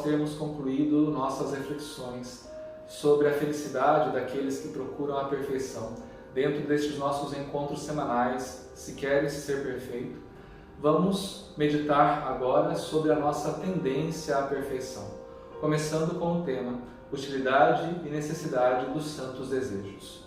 após termos concluído nossas reflexões sobre a felicidade daqueles que procuram a perfeição, dentro destes nossos encontros semanais, Se Queres Ser Perfeito, vamos meditar agora sobre a nossa tendência à perfeição, começando com o tema Utilidade e Necessidade dos Santos Desejos.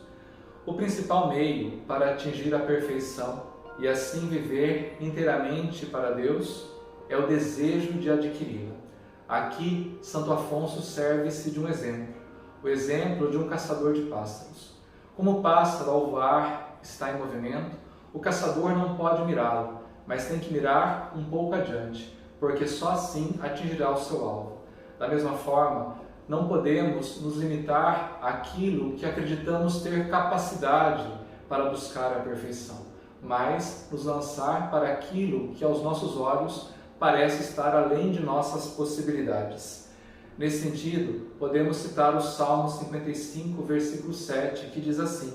O principal meio para atingir a perfeição e assim viver inteiramente para Deus é o desejo de adquiri-la. Aqui, Santo Afonso serve-se de um exemplo, o exemplo de um caçador de pássaros. Como o pássaro ao voar está em movimento, o caçador não pode mirá-lo, mas tem que mirar um pouco adiante, porque só assim atingirá o seu alvo. Da mesma forma, não podemos nos limitar àquilo que acreditamos ter capacidade para buscar a perfeição, mas nos lançar para aquilo que aos nossos olhos parece estar além de nossas possibilidades. Nesse sentido, podemos citar o Salmo 55, versículo 7, que diz assim: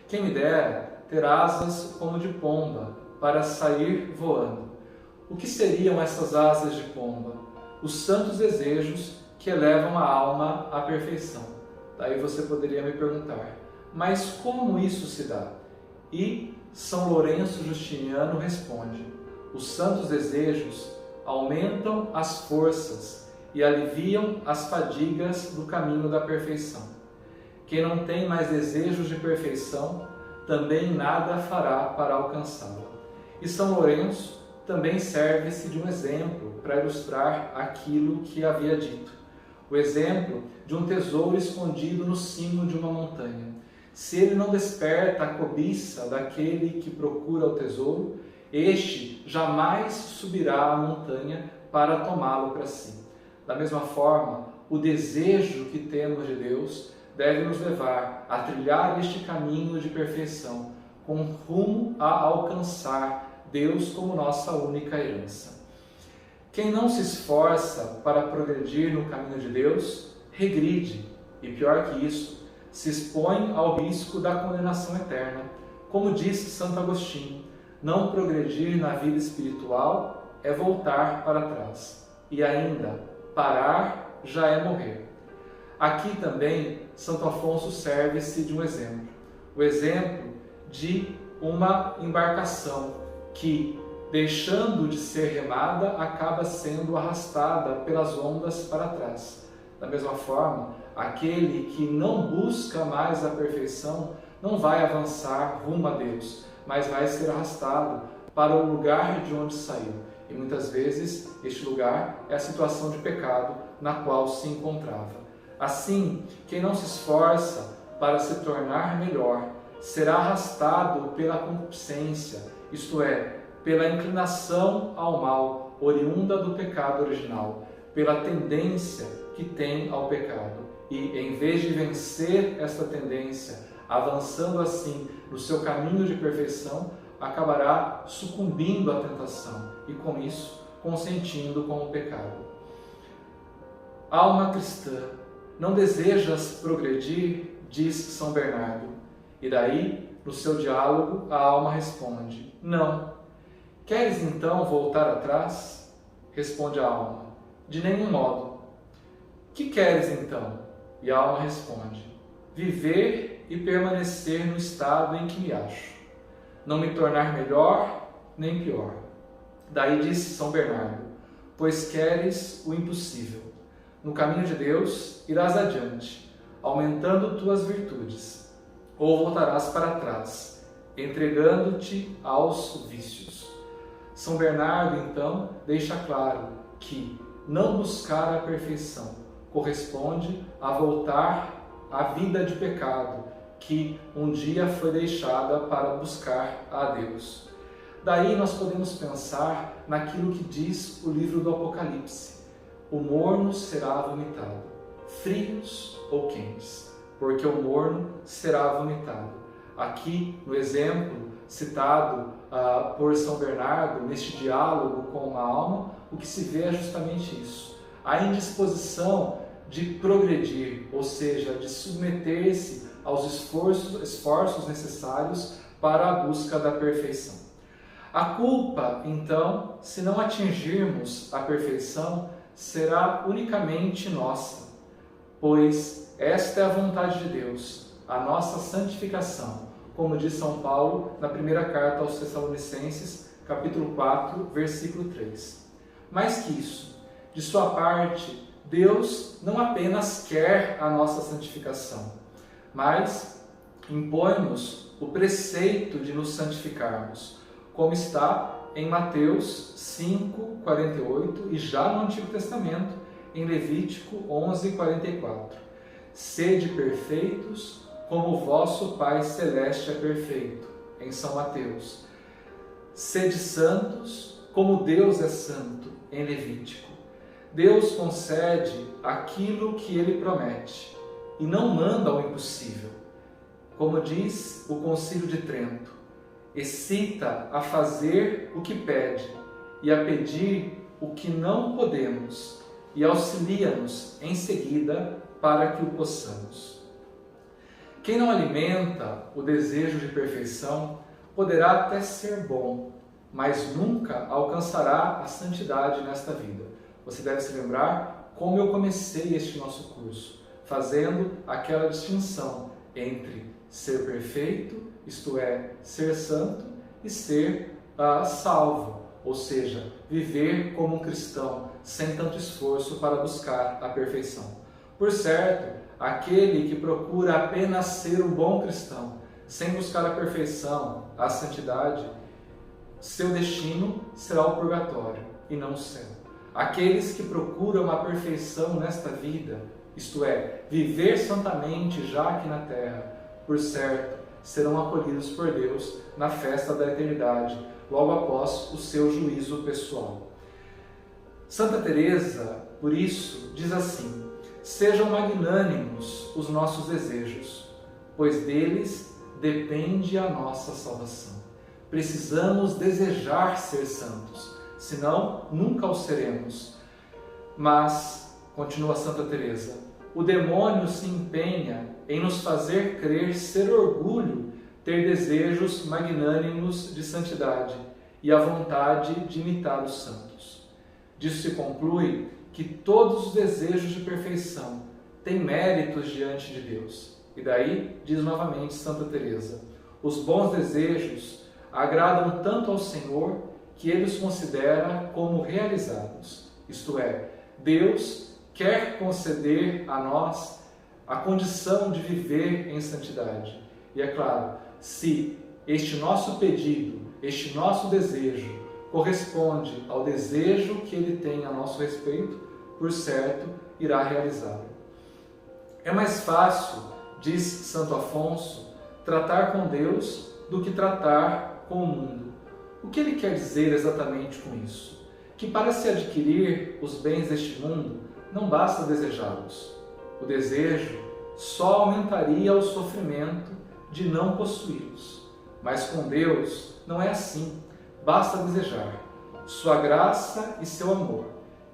Quem me dera ter asas como de pomba, para sair voando. O que seriam essas asas de pomba? Os santos desejos que elevam a alma à perfeição. Daí você poderia me perguntar, mas como isso se dá? E São Lourenço Justiniano responde: os santos desejos aumentam as forças e aliviam as fadigas do caminho da perfeição. Quem não tem mais desejos de perfeição, também nada fará para alcançá-la. E São Lourenço também serve-se de um exemplo para ilustrar aquilo que havia dito. O exemplo de um tesouro escondido no cimo de uma montanha. Se ele não desperta a cobiça daquele que procura o tesouro, este jamais subirá a montanha para tomá-lo para si. Da mesma forma, o desejo que temos de Deus deve nos levar a trilhar este caminho de perfeição, com rumo a alcançar Deus como nossa única herança. Quem não se esforça para progredir no caminho de Deus, regride, e pior que isso, se expõe ao risco da condenação eterna. Como disse Santo Agostinho, não progredir na vida espiritual é voltar para trás, e ainda, parar já é morrer. Aqui também, Santo Afonso serve-se de um exemplo, o exemplo de uma embarcação que, deixando de ser remada, acaba sendo arrastada pelas ondas para trás. Da mesma forma, aquele que não busca mais a perfeição não vai avançar rumo a Deus, mas vai ser arrastado para o lugar de onde saiu. E muitas vezes este lugar é a situação de pecado na qual se encontrava. Assim, quem não se esforça para se tornar melhor será arrastado pela concupiscência, isto é, pela inclinação ao mal, oriunda do pecado original, pela tendência que tem ao pecado. E, em vez de vencer esta tendência, avançando assim no seu caminho de perfeição, acabará sucumbindo à tentação e, com isso, consentindo com o pecado. Alma cristã, não desejas progredir? Diz São Bernardo. E daí, no seu diálogo, a alma responde: não. Queres então voltar atrás? Responde a alma: de nenhum modo. Que queres então? E a alma responde: viver e permanecer no estado em que me acho, não me tornar melhor nem pior. Daí disse São Bernardo: pois queres o impossível. No caminho de Deus irás adiante, aumentando tuas virtudes, ou voltarás para trás, entregando-te aos vícios. São Bernardo, então, deixa claro que não buscar a perfeição corresponde a voltar à vida de pecado que um dia foi deixada para buscar a Deus. Daí nós podemos pensar naquilo que diz o livro do Apocalipse: o morno será vomitado, frios ou quentes, porque o morno será vomitado. Aqui, no exemplo citado por São Bernardo, neste diálogo com uma alma, o que se vê é justamente isso: a indisposição de progredir, ou seja, de submeter-se aos esforços necessários para a busca da perfeição. A culpa, então, se não atingirmos a perfeição, será unicamente nossa, pois esta é a vontade de Deus, a nossa santificação, como diz São Paulo na primeira carta aos Tessalonicenses, capítulo 4, versículo 3. Mais que isso, de sua parte, Deus não apenas quer a nossa santificação, mas impõe-nos o preceito de nos santificarmos, como está em Mateus 5, 48 e já no Antigo Testamento, em Levítico 11, 44. Sede perfeitos, como o vosso Pai Celeste é perfeito, em São Mateus. Sede santos, como Deus é santo, em Levítico. Deus concede aquilo que Ele promete e não manda ao impossível. Como diz o Concílio de Trento, excita a fazer o que pede e a pedir o que não podemos e auxilia-nos em seguida para que o possamos. Quem não alimenta o desejo de perfeição poderá até ser bom, mas nunca alcançará a santidade nesta vida. Você deve se lembrar como eu comecei este nosso curso, fazendo aquela distinção entre ser perfeito, isto é, ser santo, e ser salvo, ou seja, viver como um cristão, sem tanto esforço para buscar a perfeição. Por certo, aquele que procura apenas ser um bom cristão, sem buscar a perfeição, a santidade, seu destino será o purgatório e não o céu. Aqueles que procuram a perfeição nesta vida, isto é, viver santamente já aqui na terra, por certo, serão acolhidos por Deus na festa da eternidade, logo após o seu juízo pessoal. Santa Teresa, por isso, diz assim: sejam magnânimos os nossos desejos, pois deles depende a nossa salvação. Precisamos desejar ser santos, senão nunca o seremos. Mas, continua Santa Teresa, o demônio se empenha em nos fazer crer ser orgulho ter desejos magnânimos de santidade e a vontade de imitar os santos. Disso se conclui que todos os desejos de perfeição têm méritos diante de Deus. E daí, diz novamente Santa Teresa, os bons desejos agradam tanto ao Senhor que Ele os considera como realizados. Isto é, Deus quer conceder a nós a condição de viver em santidade. E é claro, se este nosso pedido, este nosso desejo, corresponde ao desejo que Ele tem a nosso respeito, por certo, irá realizá-lo. É mais fácil, diz Santo Afonso, tratar com Deus do que tratar com o mundo. O que ele quer dizer exatamente com isso? Que para se adquirir os bens deste mundo, não basta desejá-los. O desejo só aumentaria o sofrimento de não possuí-los. Mas com Deus não é assim. Basta desejar sua graça e seu amor,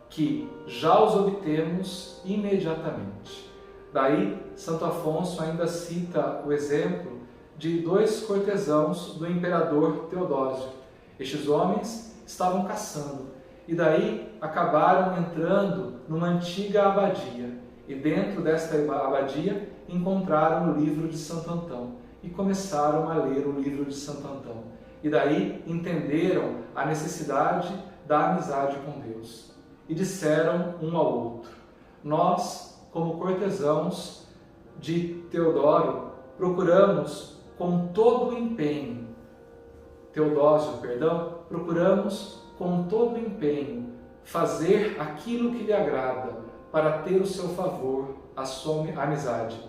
que já os obtemos imediatamente. Daí, Santo Afonso ainda cita o exemplo de 2 cortesãos do imperador Teodósio. Estes homens estavam caçando e daí acabaram entrando numa antiga abadia. E dentro desta abadia encontraram o livro de Santo Antão e começaram a ler o livro de Santo Antão. E daí entenderam a necessidade da amizade com Deus. E disseram um ao outro: nós, como cortesãos de Teodósio, procuramos com todo o empenho, fazer aquilo que lhe agrada para ter o seu favor, a sua amizade.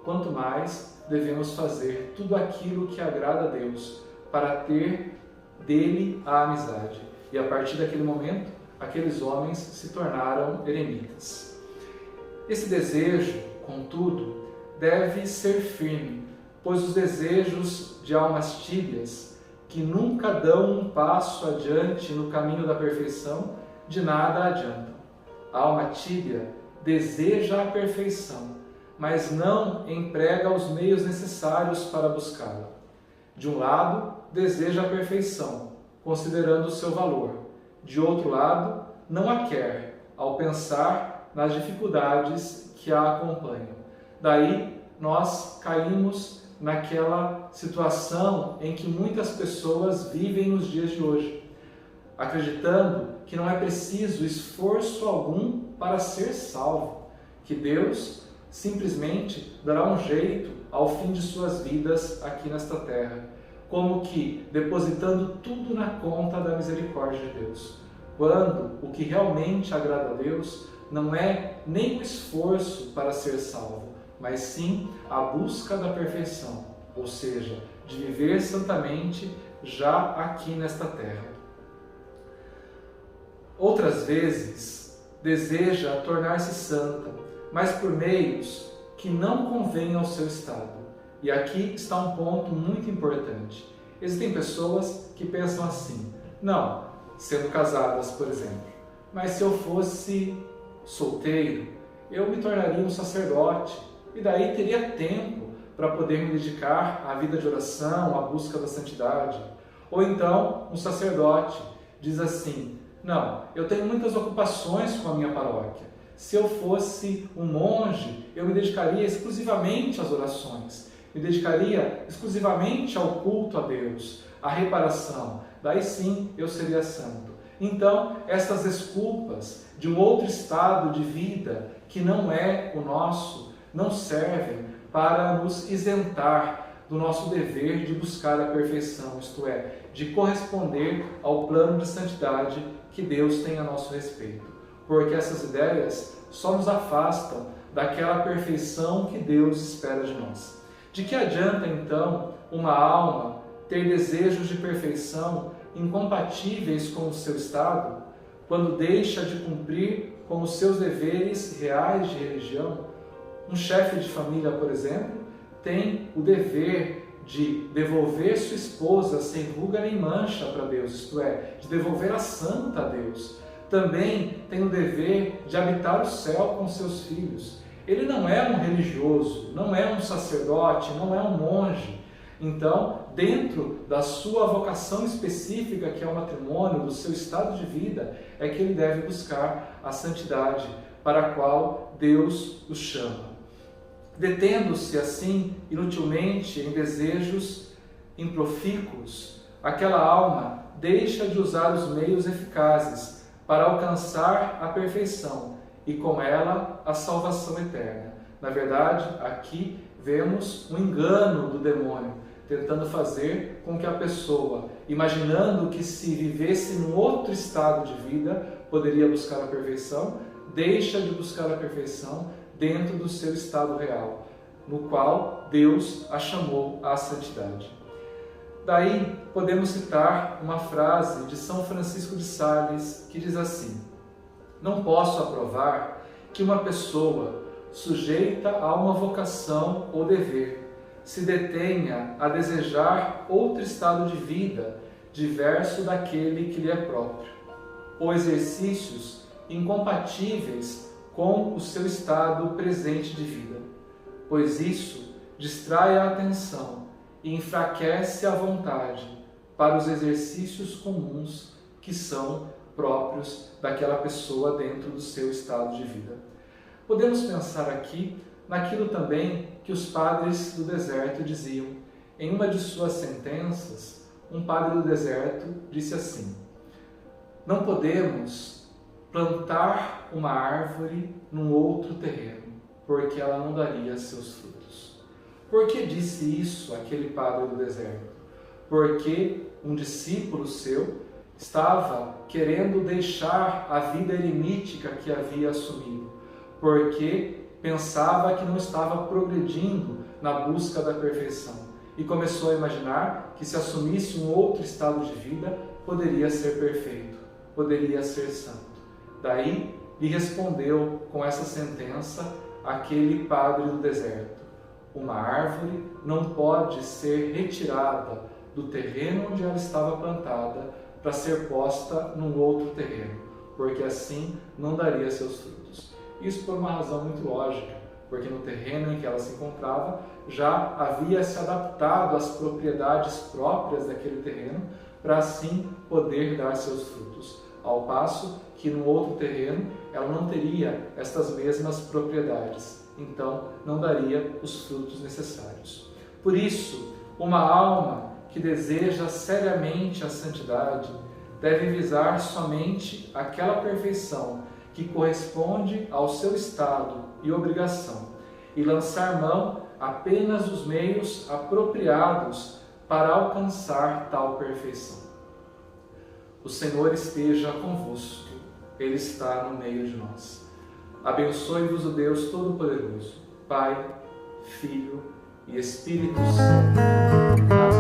Quanto mais devemos fazer tudo aquilo que agrada a Deus para ter dele a amizade. E a partir daquele momento, aqueles homens se tornaram eremitas. Esse desejo, contudo, deve ser firme, pois os desejos de almas tíbias, que nunca dão um passo adiante no caminho da perfeição, de nada adiantam. A alma tíbia deseja a perfeição, mas não emprega os meios necessários para buscá-la. De um lado, deseja a perfeição, considerando o seu valor. De outro lado, não a quer, ao pensar nas dificuldades que a acompanham. Daí nós caímos naquela situação em que muitas pessoas vivem nos dias de hoje, acreditando que não é preciso esforço algum para ser salvo, que Deus simplesmente dará um jeito ao fim de suas vidas aqui nesta terra, como que depositando tudo na conta da misericórdia de Deus, quando o que realmente agrada a Deus não é nem o esforço para ser salvo, mas sim a busca da perfeição, ou seja, de viver santamente já aqui nesta terra. Outras vezes deseja tornar-se santa, mas por meios que não convêm ao seu estado. E aqui está um ponto muito importante. Existem pessoas que pensam assim: não, sendo casadas, por exemplo, mas se eu fosse solteiro, eu me tornaria um sacerdote, e daí teria tempo para poder me dedicar à vida de oração, à busca da santidade. Ou então, um sacerdote diz assim: não, eu tenho muitas ocupações com a minha paróquia. Se eu fosse um monge, eu me dedicaria exclusivamente às orações, me dedicaria exclusivamente ao culto a Deus, à reparação. Daí sim eu seria santo. Então, essas desculpas de um outro estado de vida que não é o nosso, não servem para nos isentar do nosso dever de buscar a perfeição, isto é, de corresponder ao plano de santidade que Deus tem a nosso respeito. Porque essas ideias só nos afastam daquela perfeição que Deus espera de nós. De que adianta, então, uma alma ter desejos de perfeição incompatíveis com o seu estado, quando deixa de cumprir com os seus deveres reais de religião? Um chefe de família, por exemplo, tem o dever de devolver sua esposa sem ruga nem mancha para Deus, isto é, de devolver a santa a Deus. Também tem o dever de habitar o céu com seus filhos. Ele não é um religioso, não é um sacerdote, não é um monge. Então, dentro da sua vocação específica, que é o matrimônio, do seu estado de vida, é que ele deve buscar a santidade para a qual Deus o chama. Detendo-se assim inutilmente em desejos improfícuos, aquela alma deixa de usar os meios eficazes para alcançar a perfeição e com ela a salvação eterna. Na verdade, aqui vemos um engano do demônio, tentando fazer com que a pessoa, imaginando que se vivesse num outro estado de vida, poderia buscar a perfeição, deixa de buscar a perfeição dentro do seu estado real, no qual Deus a chamou à santidade. Daí podemos citar uma frase de São Francisco de Sales que diz assim: não posso aprovar que uma pessoa sujeita a uma vocação ou dever se detenha a desejar outro estado de vida diverso daquele que lhe é próprio, ou exercícios incompatíveis com o seu estado presente de vida, pois isso distrai a atenção e enfraquece a vontade para os exercícios comuns que são próprios daquela pessoa dentro do seu estado de vida. Podemos pensar aqui naquilo também que os padres do deserto diziam. Em uma de suas sentenças, um padre do deserto disse assim: não podemos plantar uma árvore num outro terreno, porque ela não daria seus frutos. Por que disse isso aquele padre do deserto? Porque um discípulo seu estava querendo deixar a vida eremítica que havia assumido, porque pensava que não estava progredindo na busca da perfeição e começou a imaginar que se assumisse um outro estado de vida, poderia ser perfeito, poderia ser santo. Daí lhe respondeu com essa sentença aquele padre do deserto: uma árvore não pode ser retirada do terreno onde ela estava plantada para ser posta num outro terreno, porque assim não daria seus frutos. Isso por uma razão muito lógica, porque no terreno em que ela se encontrava já havia se adaptado às propriedades próprias daquele terreno para assim poder dar seus frutos. ao passo que no outro terreno ela não teria estas mesmas propriedades, então não daria os frutos necessários. Por isso, uma alma que deseja seriamente a santidade deve visar somente aquela perfeição que corresponde ao seu estado e obrigação e lançar mão apenas dos meios apropriados para alcançar tal perfeição. O Senhor esteja convosco, Ele está no meio de nós. Abençoe-vos o Deus Todo-Poderoso, Pai, Filho e Espírito Santo. Amém.